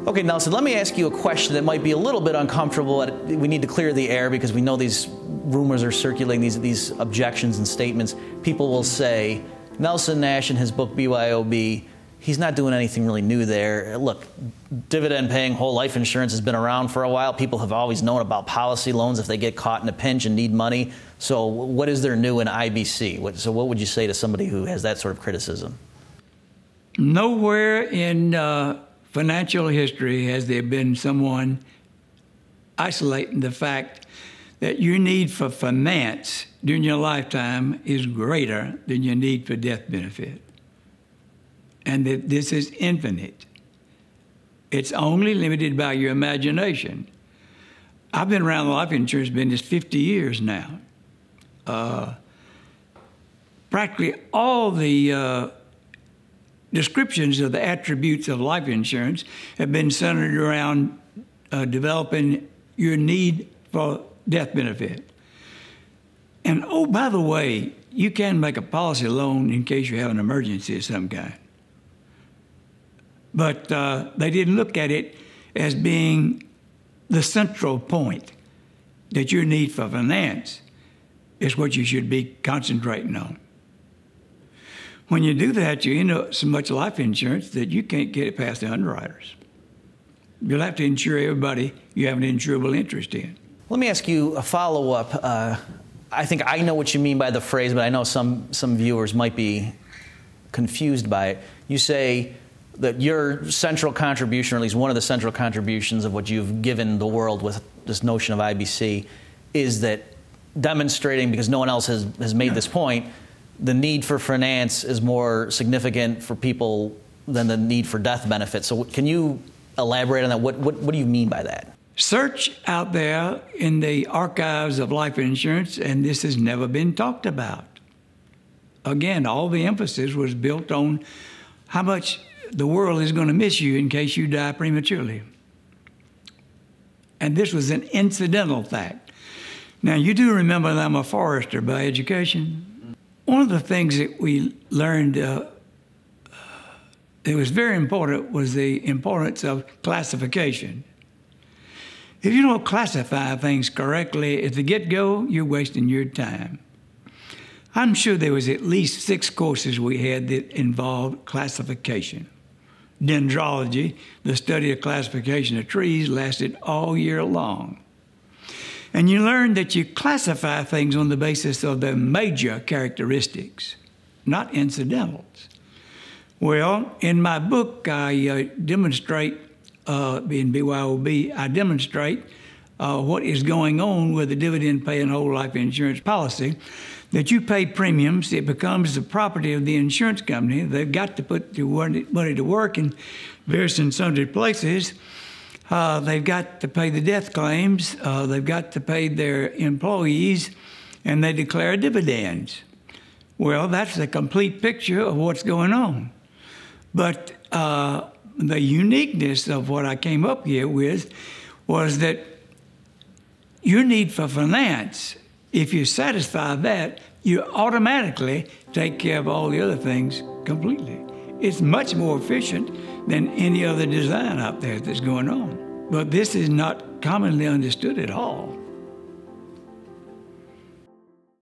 Okay, Nelson, let me ask you a question that might be a little bit uncomfortable. We need to clear the air because we know these rumors are circulating, these objections and statements. People will say, Nelson Nash in his book BYOB, he's not doing anything really new there. Look, dividend-paying whole life insurance has been around for a while. People have always known about policy loans if they get caught in a pinch and need money. So what is there new in IBC? So what would you say to somebody who has that sort of criticism? Nowhere in financial history has there been someone isolating the fact that your need for finance during your lifetime is greater than your need for death benefit. And that this is infinite. It's only limited by your imagination. I've been around the life insurance business 50 years now. Practically all the descriptions of the attributes of life insurance have been centered around developing your need for death benefit. And oh, by the way, you can make a policy loan in case you have an emergency of some kind. But they didn't look at it as being the central point, that your need for finance is what you should be concentrating on. When you do that, you end up so much life insurance that you can't get it past the underwriters. You'll have to insure everybody you have an insurable interest in. Let me ask you a follow-up. I think I know what you mean by the phrase, but I know some viewers might be confused by it. You say that your central contribution, or at least one of the central contributions of what you've given the world with this notion of IBC, is that demonstrating, because no one else has made this point, the need for finance is more significant for people than the need for death benefits. So can you elaborate on that? What do you mean by that? Search out there in the archives of life insurance, and this has never been talked about. Again, all the emphasis was built on how much the world is going to miss you in case you die prematurely. And this was an incidental fact. Now, you do remember that I'm a forester by education. One of the things that we learned that was very important was the importance of classification. If you don't classify things correctly at the get-go, you're wasting your time. I'm sure there was at least 6 courses we had that involved classification. Dendrology, the study of classification of trees, lasted all year long. And you learn that you classify things on the basis of their major characteristics, not incidentals. Well, in my book, I demonstrate, in BYOB, I demonstrate what is going on with the dividend-paying whole life insurance policy, that you pay premiums, it becomes the property of the insurance company. They've got to put the money to work in various and sundry places. They've got to pay the death claims, they've got to pay their employees, and they declare dividends. Well, that's the complete picture of what's going on. But the uniqueness of what I came up here with was that your need for finance, if you satisfy that, you automatically take care of all the other things completely. It's much more efficient than any other design out there that's going on. But this is not commonly understood at all.